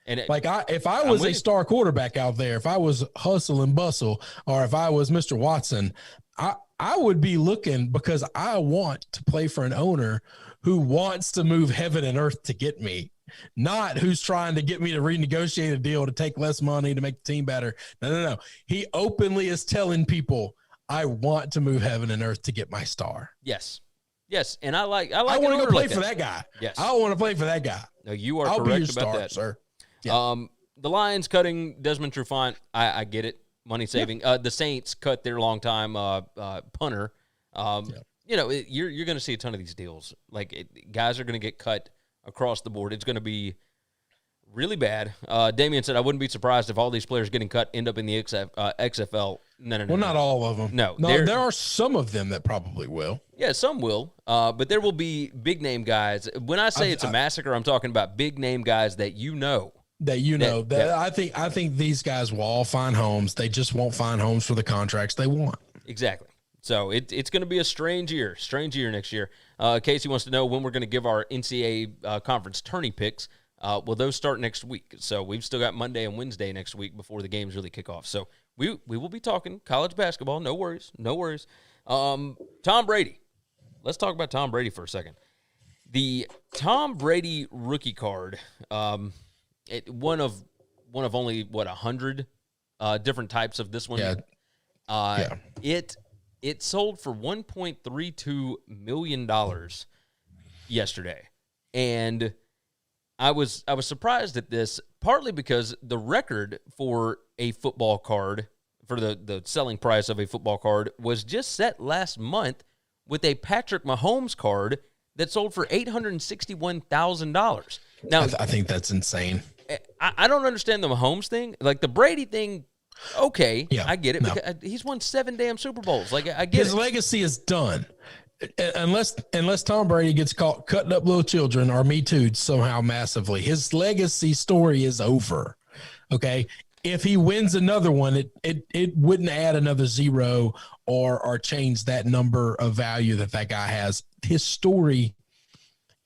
And if I was a star quarterback out there, if I was hustle and bustle, or if I was Mr. Watson, I would be looking because I want to play for an owner who wants to move heaven and earth to get me, not who's trying to get me to renegotiate a deal to take less money to make the team better. No. He openly is telling people, I want to move heaven and earth to get my star. Yes, and I want to go play for that guy. Yes, I want to play for that guy. No, you are correct about that, sir. Yeah. The Lions cutting Desmond Trufant, I get it, money saving. Yeah. The Saints cut their longtime punter. You're going to see a ton of these deals. Guys are going to get cut across the board. It's going to be really bad. Damian said, I wouldn't be surprised if all these players getting cut end up in the XFL. No. Well, not all of them. No, there are some of them that probably will. Yeah, some will. But there will be big name guys. When I say it's a massacre, I'm talking about big name guys that you know. I think these guys will all find homes. They just won't find homes for the contracts they want. Exactly. So it's going to be a strange year next year. Casey wants to know when we're going to give our NCAA conference tourney picks. Well, those start next week. So we've still got Monday and Wednesday next week before the games really kick off. So we will be talking college basketball. No worries. Tom Brady. Let's talk about Tom Brady for a second. The Tom Brady rookie card, one of only 100 different types of this one. Yeah. It sold for $1.32 million yesterday, and I was surprised at this, partly because the record for a football card, for the selling price of a football card, was just set last month with a Patrick Mahomes card that sold for $861,000. Now, I think that's insane. I don't understand the Mahomes thing. Like the Brady thing, okay, yeah, I get it. No. Because he's won 7 damn Super Bowls. Like I get his legacy is done. Unless Tom Brady gets caught cutting up little children or Me Too somehow massively, his legacy story is over. Okay. If he wins another one, it wouldn't add another zero or change that number of value that guy has. His story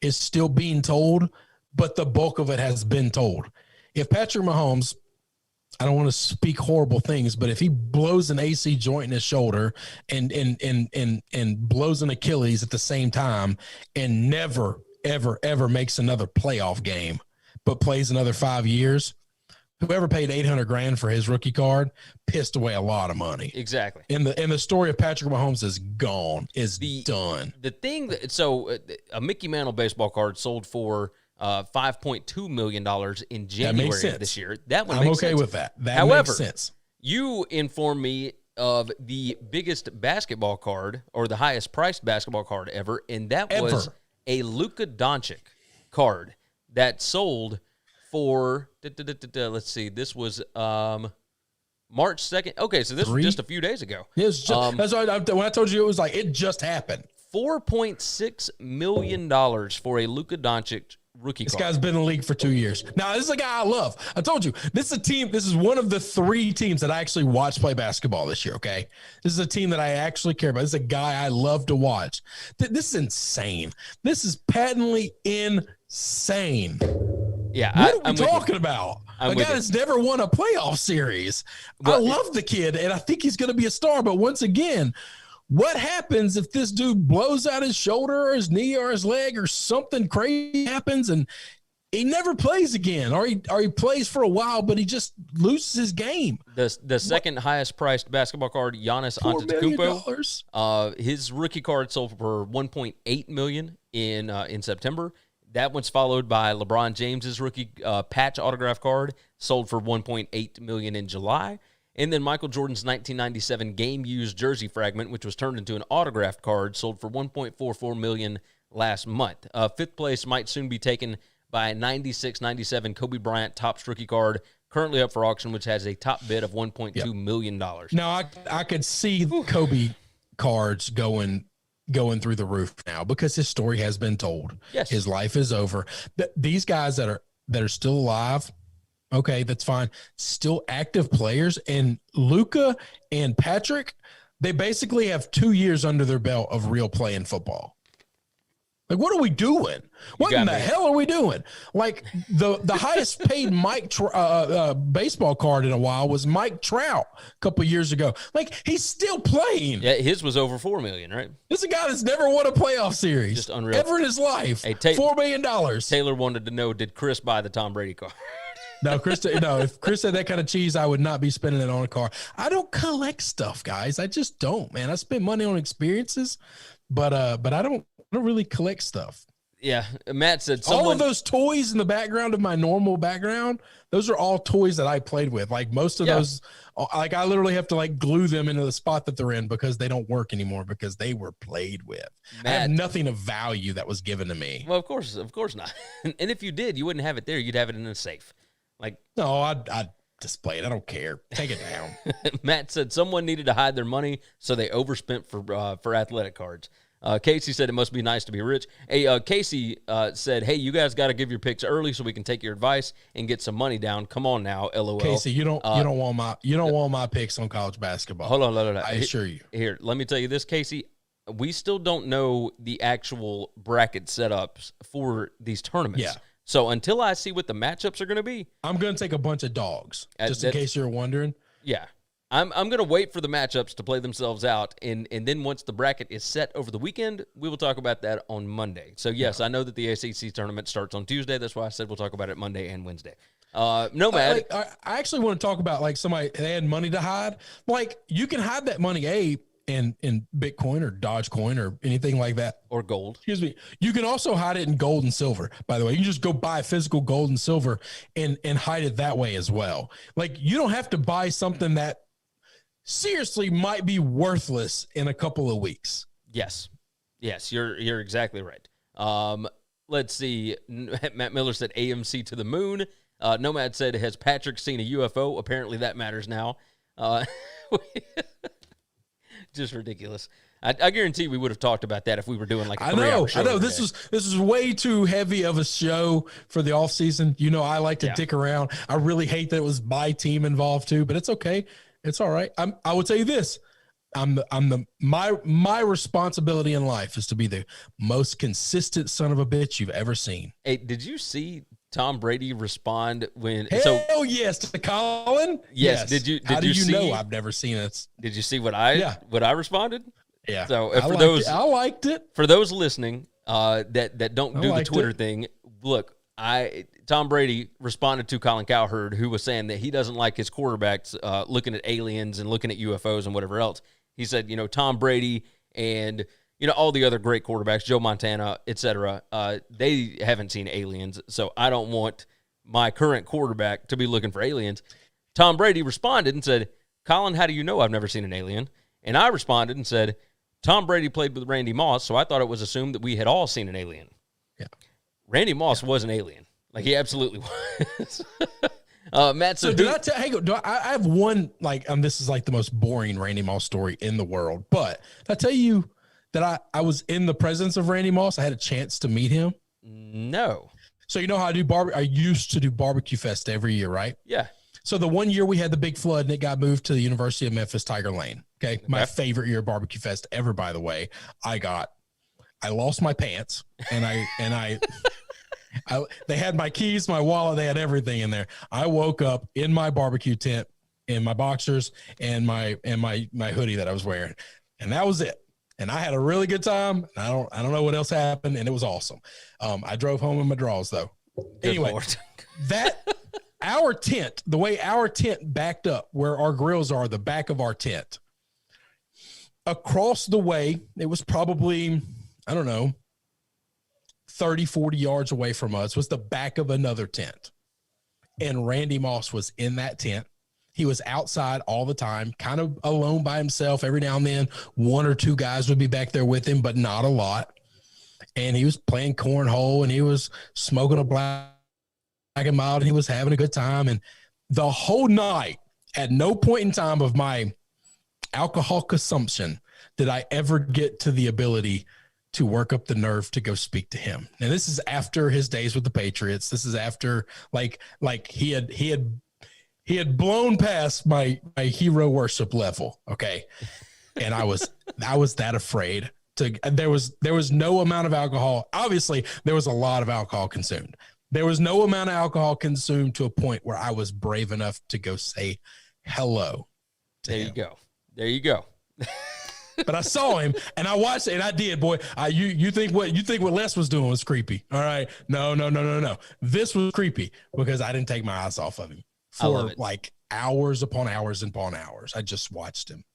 is still being told, but the bulk of it has been told. If Patrick Mahomes, I don't want to speak horrible things, but if he blows an AC joint in his shoulder and blows an Achilles at the same time and never, ever, ever makes another playoff game, but plays another 5 years, whoever paid $800,000 for his rookie card pissed away a lot of money. Exactly. And the story of Patrick Mahomes is gone, done. The thing that, so a Mickey Mantle baseball card sold for $5.2 million in January of this year. That one makes sense. I'm okay with that. That However, makes sense. You informed me of the biggest basketball card, or the highest priced basketball card ever, and that was a Luka Doncic card that sold for, let's see, this was March 2nd. Okay, so this was just a few days ago. That's why when I told you it was like it just happened. $4.6 million for a Luka Doncic rookie card. This guy's been in the league for 2 years. Now, this is a guy I love. I told you, this is a team. This is one of the 3 teams that I actually watched play basketball this year, okay? This is a team that I actually care about. This is a guy I love to watch. This is insane. This is patently insane. Yeah, what are we talking about? A guy that's never won a playoff series. I love the kid, and I think he's going to be a star. But once again, what happens if this dude blows out his shoulder or his knee or his leg or something crazy happens and he never plays again, or he plays for a while, but he just loses his game? The second highest priced basketball card, Giannis Antetokounmpo, his rookie card sold for $1.8 million in September. That one's followed by LeBron James's rookie patch autograph card, sold for $1.8 million in July. And then Michael Jordan's 1997 game-used jersey fragment, which was turned into an autographed card, sold for $1.44 million last month. Fifth place might soon be taken by a 96-97 Kobe Bryant Topps rookie card, currently up for auction, which has a top bid of $1.2 million. Now, I could see Kobe cards going through the roof now because his story has been told. Yes. His life is over. These guys that are still alive, okay, that's fine. Still active players, and Luka and Patrick, they basically have 2 years under their belt of real play in football. Like, what are we doing? What in the hell are we doing? Like, the highest paid baseball card in a while was Mike Trout a couple years ago. Like, he's still playing. Yeah, his was over $4 million, right? This is a guy that's never won a playoff series. Just unreal. Ever in his life. Hey, $4 million. Taylor wanted to know, did Chris buy the Tom Brady card? No, if Chris had that kind of cheese, I would not be spending it on a car. I don't collect stuff, guys. I just don't, man. I spend money on experiences, but I don't really collect stuff. Yeah, Matt said all of those toys in the background of my normal background, those are all toys that I played with. Like most of those, like I literally have to like glue them into the spot that they're in because they don't work anymore because they were played with. Matt, I have nothing of value that was given to me. Well, of course not. And if you did, you wouldn't have it there. You'd have it in a safe. Like, no, I'd display it. I don't care. Take it down. Matt said someone needed to hide their money, so they overspent for athletic cards. Casey said it must be nice to be rich. Hey, Casey said, hey, you guys got to give your picks early so we can take your advice and get some money down. Come on now, LOL. Casey, you don't want my picks on college basketball. Hold on. I assure you. Here, let me tell you this, Casey. We still don't know the actual bracket setups for these tournaments. Yeah. So until I see what the matchups are going to be, I'm going to take a bunch of dogs, just in case you're wondering. Yeah. I'm going to wait for the matchups to play themselves out, and then once the bracket is set over the weekend, we will talk about that on Monday. So, yes, I know that the ACC tournament starts on Tuesday. That's why I said we'll talk about it Monday and Wednesday. Nomad. I actually want to talk about, like, somebody, they had money to hide. Like, you can hide that money, in Bitcoin or Dogecoin or anything like that. Or gold. Excuse me. You can also hide it in gold and silver, by the way. You can just go buy physical gold and silver and hide it that way as well. Like, you don't have to buy something that seriously might be worthless in a couple of weeks. Yes, you're exactly right. Let's see. Matt Miller said AMC to the moon. Nomad said, has Patrick seen a UFO? Apparently that matters now. Just ridiculous. I guarantee we would have talked about that if we were doing like a 3-hour show. I know. This is way too heavy of a show for the off season. You know, I like to dick around. I really hate that it was my team involved too, but it's okay. It's all right. I will tell you this. My responsibility in life is to be the most consistent son of a bitch you've ever seen. Hey, did you see Tom Brady respond when? Hell yes, to Colin. Yes. Did you? How do you see, know? I've never seen it. Did you see what I responded? Yeah. So I liked it. For those listening, that don't do the Twitter thing. Look, Tom Brady responded to Colin Cowherd, who was saying that he doesn't like his quarterbacks looking at aliens and looking at UFOs and whatever else. He said, Tom Brady and, all the other great quarterbacks, Joe Montana, et cetera, they haven't seen aliens, so I don't want my current quarterback to be looking for aliens. Tom Brady responded and said, Colin, how do you know I've never seen an alien? And I responded and said, Tom Brady played with Randy Moss, so I thought it was assumed that we had all seen an alien. Yeah. Randy Moss was an alien. Like, he absolutely was. Matt said, I have one, this is like the most boring Randy Moss story in the world, but did I tell you that I was in the presence of Randy Moss? I had a chance to meet him. No. So you know how I used to do Barbecue Fest every year, right? Yeah. So the one year we had the big flood and it got moved to the University of Memphis Tiger Lane. Okay. My favorite year of Barbecue Fest ever, by the way. I lost my pants and they had my keys, my wallet, they had everything in there. I woke up in my barbecue tent in my boxers and my hoodie that I was wearing. And that was it. And I had a really good time. I don't know what else happened, and it was awesome. I drove home in my drawers though. Anyway, our tent, the way our tent backed up where our grills are, the back of our tent, across the way, it was probably, I don't know, 30, 40 yards away from us was the back of another tent. And Randy Moss was in that tent. He was outside all the time, kind of alone by himself. Every now and then, one or two guys would be back there with him, but not a lot. And he was playing cornhole and he was smoking a black and mild and he was having a good time. And the whole night, at no point in time of my alcohol consumption did I ever get to the ability to work up the nerve to go speak to him. And this is after his days with the Patriots. This is after like he had blown past my hero worship level. Okay. And I was that afraid to, there was no amount of alcohol. Obviously there was a lot of alcohol consumed. There was no amount of alcohol consumed to a point where I was brave enough to go say hello to him. There you go. But I saw him and I watched it and I did, boy. You think what Les was doing was creepy. All right. No. This was creepy because I didn't take my eyes off of him for like hours upon hours upon hours. I just watched him.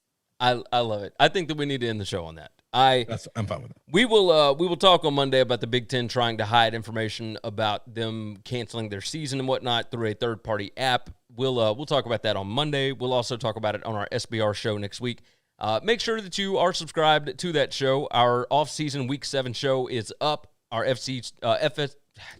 I love it. I think that we need to end the show on that. I'm fine with it. We will talk on Monday about the Big Ten trying to hide information about them canceling their season and whatnot through a third-party app. We'll talk about that on Monday. We'll also talk about it on our SBR show next week. Make sure that you are subscribed to that show. Our off-season Week 7 show is up. Our FS,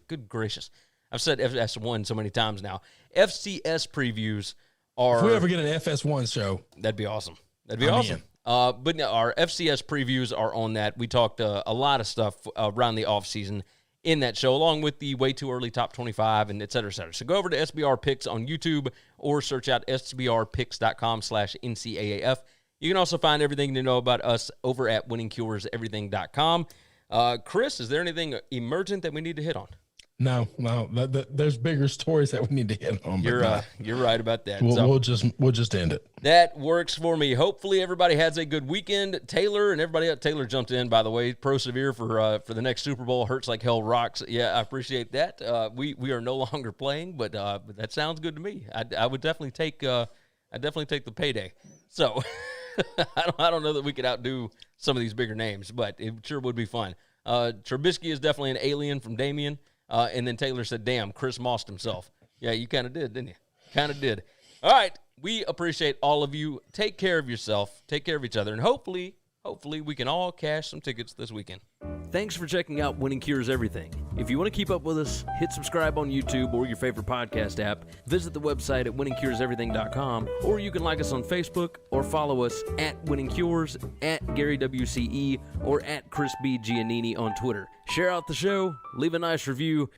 good gracious. I've said FS1 so many times now. FCS previews are... If we ever get an FS1 show... That'd be awesome. That'd be awesome. But no, our FCS previews are on that. We talked a lot of stuff around the offseason in that show, along with the way too early top 25 and et cetera, et cetera. So go over to SBR Picks on YouTube or search out sbrpicks.com/NCAAF. You can also find everything to know about us over at winningcureseverything.com. Chris, is there anything emergent that we need to hit on? No. There's bigger stories that we need to hit on. You're right about that. We'll just end it. That works for me. Hopefully everybody has a good weekend. Taylor and everybody else. Taylor jumped in, by the way. Persevere for the next Super Bowl. Hurts like hell rocks. Yeah, I appreciate that. We are no longer playing, but that sounds good to me. I would definitely take the payday. So I don't know that we could outdo some of these bigger names, but it sure would be fun. Trubisky is definitely an alien from Damien. And then Taylor said, damn, Chris Mossed himself. Yeah, you kind of did, didn't you? Kind of did. All right. We appreciate all of you. Take care of yourself. Take care of each other. And hopefully we can all cash some tickets this weekend. Thanks for checking out Winning Cures Everything. If you want to keep up with us, hit subscribe on YouTube or your favorite podcast app. Visit the website at winningcureseverything.com, or you can like us on Facebook or follow us at Winning Cures, at Gary WCE, or at Chris B. Giannini on Twitter. Share out the show, leave a nice review,